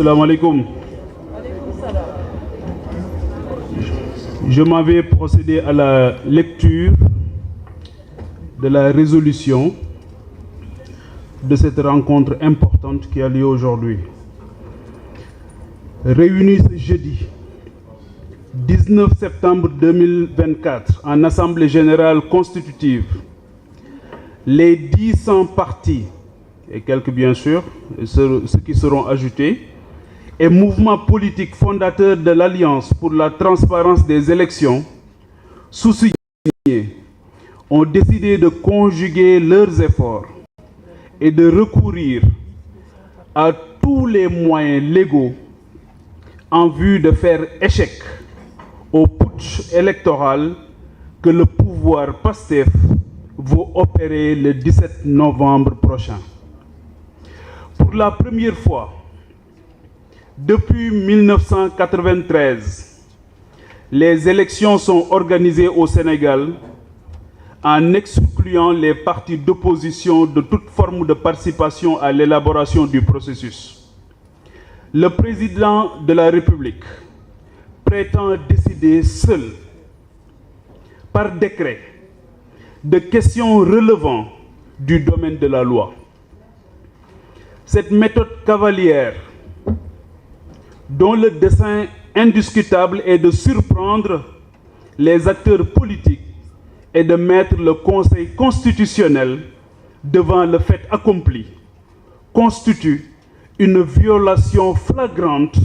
Assalamu alaikum. Je m'en vais procéder à la lecture de la résolution de cette rencontre importante qui a lieu aujourd'hui. Réunis ce jeudi 19 septembre 2024 en Assemblée générale constitutive, les 10 partis, et quelques bien sûr, ceux qui seront ajoutés, et mouvements politiques fondateurs de l'Alliance pour la transparence des élections, sous-signés, ont décidé de conjuguer leurs efforts et de recourir à tous les moyens légaux en vue de faire échec au putsch électoral que le pouvoir PASTEF va opérer le 17 novembre prochain. Pour la première fois, depuis 1993, les élections sont organisées au Sénégal en excluant les partis d'opposition de toute forme de participation à l'élaboration du processus. Le président de la République prétend décider seul, par décret, de questions relevant du domaine de la loi. Cette méthode cavalière, dont le dessein indiscutable est de surprendre les acteurs politiques et de mettre le Conseil constitutionnel devant le fait accompli, constitue une violation flagrante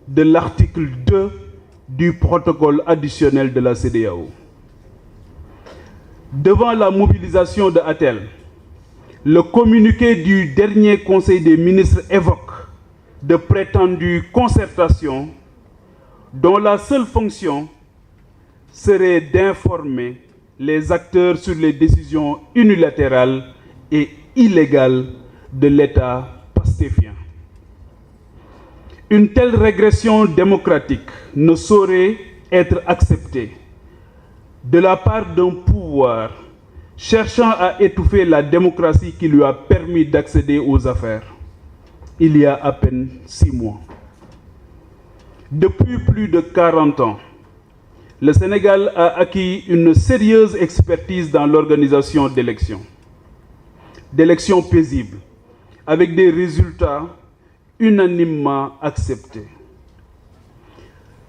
de l'article 2 du protocole additionnel de la CEDEAO. Devant la mobilisation de Atel, le communiqué du dernier Conseil des ministres évoque de prétendues concertations dont la seule fonction serait d'informer les acteurs sur les décisions unilatérales et illégales de l'État pastéfien. Une telle régression démocratique ne saurait être acceptée de la part d'un pouvoir cherchant à étouffer la démocratie qui lui a permis d'accéder aux affaires il y a à peine 6 mois. Depuis plus de 40 ans, le Sénégal a acquis une sérieuse expertise dans l'organisation d'élections paisibles, avec des résultats unanimement acceptés.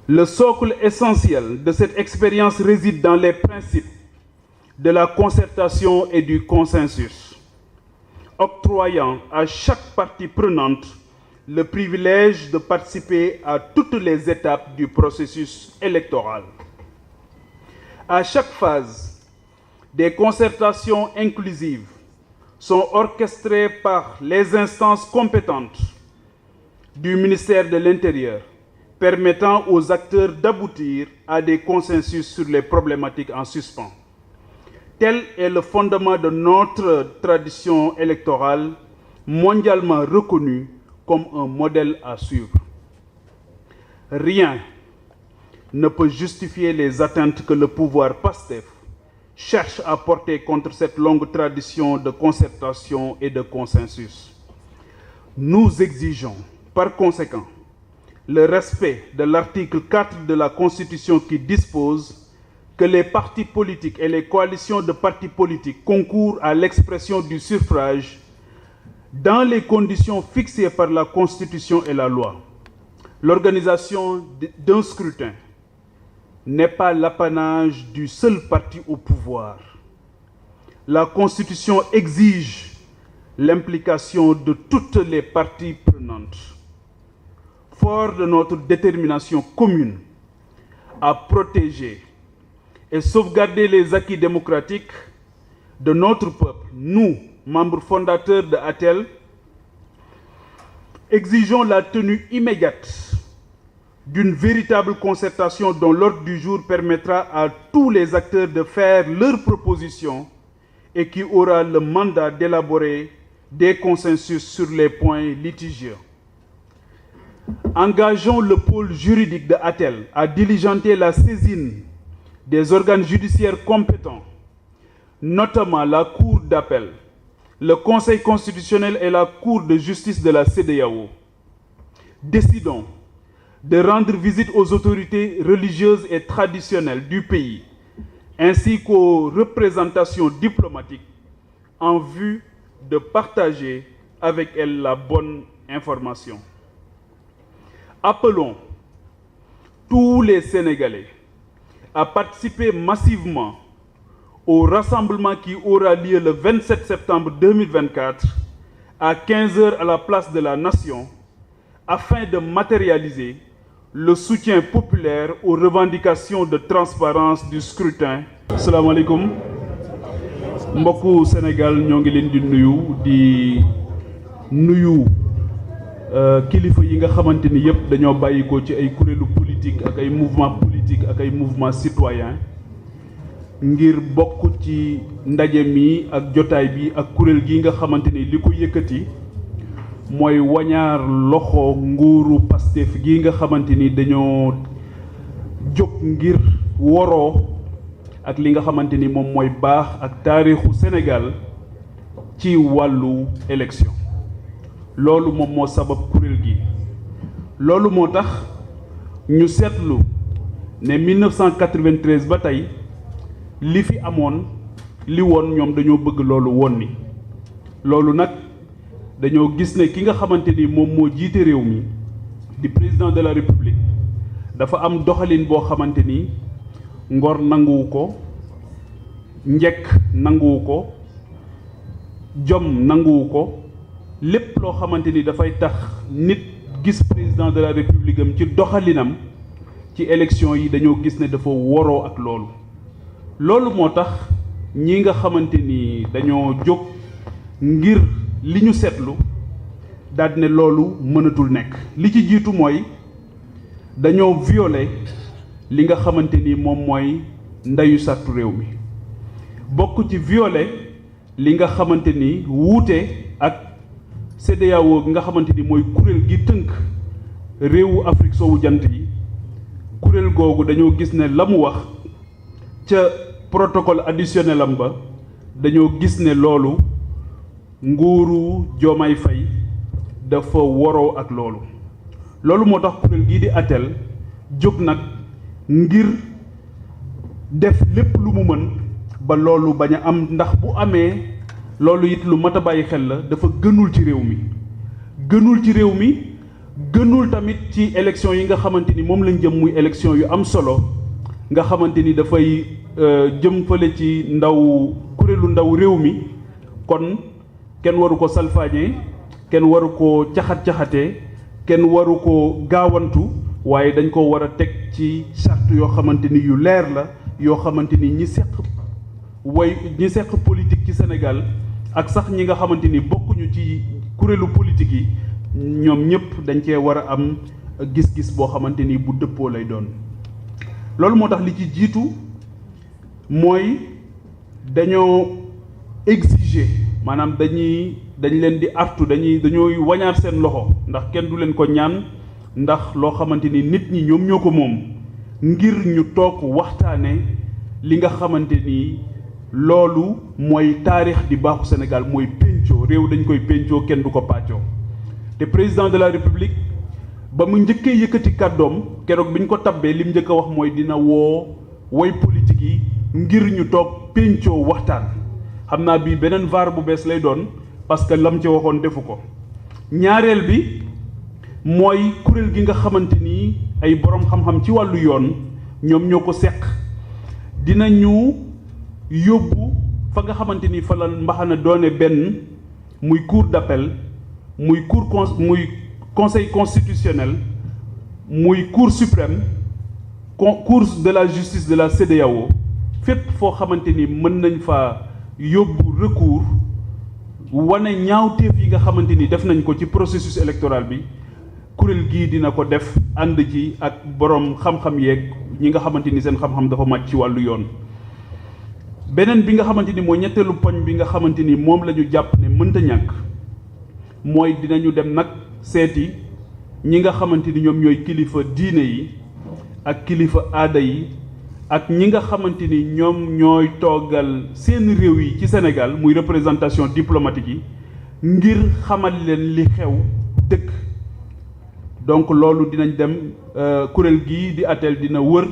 Le socle essentiel de cette expérience réside dans les principes de la concertation et du consensus, octroyant à chaque partie prenante le privilège de participer à toutes les étapes du processus électoral. À chaque phase, des concertations inclusives sont orchestrées par les instances compétentes du ministère de l'Intérieur, permettant aux acteurs d'aboutir à des consensus sur les problématiques en suspens. Tel est le fondement de notre tradition électorale, mondialement reconnue comme un modèle à suivre. Rien ne peut justifier les atteintes que le pouvoir PASTEF cherche à porter contre cette longue tradition de concertation et de consensus. Nous exigeons, par conséquent, le respect de l'article 4 de la Constitution qui dispose que les partis politiques et les coalitions de partis politiques concourent à l'expression du suffrage dans les conditions fixées par la Constitution et la loi. L'organisation d'un scrutin n'est pas l'apanage du seul parti au pouvoir. La Constitution exige l'implication de toutes les parties prenantes. Fort de notre détermination commune à protéger et sauvegarder les acquis démocratiques de notre peuple, nous, membres fondateurs de ATEL, exigeons la tenue immédiate d'une véritable concertation dont l'ordre du jour permettra à tous les acteurs de faire leurs propositions et qui aura le mandat d'élaborer des consensus sur les points litigieux. Engageons le pôle juridique de ATEL à diligenter la saisine des organes judiciaires compétents, notamment la Cour d'appel, le Conseil constitutionnel et la Cour de justice de la CEDEAO. décidons de rendre visite aux autorités religieuses et traditionnelles du pays, ainsi qu'aux représentations diplomatiques, en vue de partager avec elles la bonne information. Appelons tous les Sénégalais à participer massivement au rassemblement qui aura lieu le 27 septembre 2024 à 15 h à la place de la Nation, afin de matérialiser le soutien populaire aux revendications de transparence du scrutin. Assalamu alaikum. Mbokku Sénégal ñoo ngi leen di nuyu kilifa yi nga xamante ni yëpp dañoo bàyyikoo ci ay kuréelu politique ak ay mouvement politique ak ay mouvement citoyen ngir bokk ci ndaje mi ak jotaay bi ak kuréel gi nga xamante ni li ko yëkkati mooy wañaar loxo nguuru Pastef gi nga xamante ni dañoo jóg ngir woroo ak li nga xamante ni moom mooy baax ak taarixu Sénégal ci wàllu élection loolu moom moo sabab kuréel gi loolu moo tax ñu seetlu ne 1993 ba tey li fi amoon li woon ñoom dañoo bëgg loolu woon ni loolu nag dañoo gis ne ki nga xamante ni moom moo jiite réew mi di président de la République dafa am doxalin boo xamante ni ngor nanguwu ko njekk nanguwu ko jom nanguwu ko lépp loo xamante ni dafay tax nit gis président de la République am ci doxalinam ci élection yi dañoo gis ne dafa woroo ak loolu moo tax ñi nga xamante ni dañoo jóg ngir li ñu seetlu daal ne loolu mënatul nekk li ci jiitu mooy dañoo violer li nga xamante ni moom mooy ndeyu sàttu réew mi bokk ci violer li nga xamante ni wuute ak CEDEAO nga xamante ni mooy kuréel gi tënk réewu Afrique soowu jant yi kuréel googu dañoo gis ne la mu wax ca protocole additionnel am ba dañoo gis ne loolu nguuru Diomaye Faye dafa woroo ak loolu moo tax kuréel gii di ATTEL jóg nag ngir def lépp lu mu mën ba loolu bañ a am ndax bu amee loolu it lu mat a bàyyi xel la dafa gënul ci réew mi gënul tamit ci élection yi nga xamante ni moom lañ jëm muy élection yu am solo nga xamante ni dafay jëm fële ci kuréelu ndaw réew mi kon kenn waru ko salfaañee kenn waru ko caxat-caxatee kenn waru ko gaawantu waaye dañ ko war a teg ci charte yoo xamante ni yu leer la yoo xamante ni ñi seq politique ci Sénégal ak sax ñi nga xamante ni bokkuñu ci kuréelu politique yi ñoom ñëpp dañ cee war a am gis-gis boo xamante ni bu dëppoo lay doon loolu moo tax li ci jiitu mooy dañoo exiger maanaam dañ leen di artu dañooy wañaar seen loxo ndax kenn du leen ko ñaan ndax loo xamante ni nit ñi ñoom ñoo ko moom ngir ñu toog waxtaane li nga xamante ni loolu mooy taarix di baaxu Sénégal mooy péncoo réew dañ koy péncoo kenn du ko pàccoo te président de la République ba mu njëkkee yëkkati kàddoom keroog bi ñu ko tabbee li mu njëkk a wax mooy dina woo woy politique yi ngir ñu toog péncoo waxtaan xam naa bii beneen vaar bu bees lay doon parce que lam ci waxoon defu ko ñaareel bi mooy kuréel gi nga xamante ni ay borom xam-xam ci wàllu yoon ñoom ñoo ko seq dinañu yóbbu fa nga xamante ni fa la mbaxana doone benn muy cour d'appel muy conseil constitutionnel muy cour suprême cour de la justice de la CEDEAO fépp foo xamante ni mën nañ fa yóbbu recours wane ñaawteef yi nga xamante ni def nañ ko ci processus électoral bi kuréel gii dina ko def ànd ci ak borom xam-xam yeeg ñi nga xamante ni seen xam-xam dafa màcc ci wàllu yoon beneen bi nga xamante ni mooy ñetteelu poñ bi nga xamante ni moom la ñu jàpp ne mënta ñàkk mooy dinañu dem nag seeti ñi nga xamante ni ñoom ñooy kilifa diine yi ak kilifa aada yi ak ñi nga xamante ni ñoom ñooy toogal seen réew yi ci Sénégal muy représentation diplomatique yi ngir xamal leen li xew dëkk donc loolu dinañ dem kuréel gii di ATTEL dina wër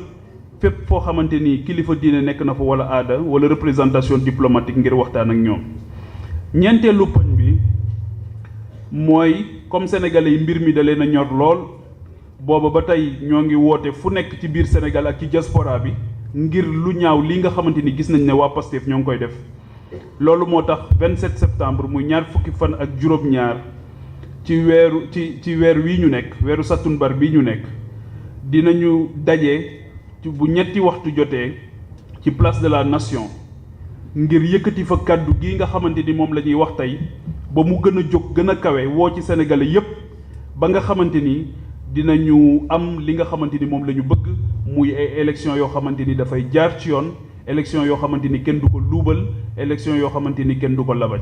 fépp foo xamante ni kilifa diine nekk na fa wala aada wala représentation diplomatique ngir waxtaan ak ñoom. ñeenteelu poñ bi mooy comme sénégalais yi mbir mi da leen a ñor lool booba ba tey ñoo ngi woote fu nekk ci biir Sénégal ak ci diaspora bi ngir lu ñaaw li nga xamante ni gis nañ ne waa Pastef ñoo ngi koy def. loolu moo tax 27 septembre muy ñaar fukki fan ak juróom-ñaar ci weer wii ñu nekk weeru sattumbar bii ñu nekk dinañu daje bu ñetti waxtu jotee ci place de la nation ngir yëkkati fa kàddu gi nga xamante ni moom la ñuy wax tey ba mu gën a jóg gën a kawe woo ci sénégalais yépp ba nga xamante ni dinañu am li nga xamante ni moom la ñu bëgg muy ay élection yoo xamante ni dafay jaar ci yoon élection yoo xamante ni kenn du ko luubal élection yoo xamante ni kenn du ko labaj.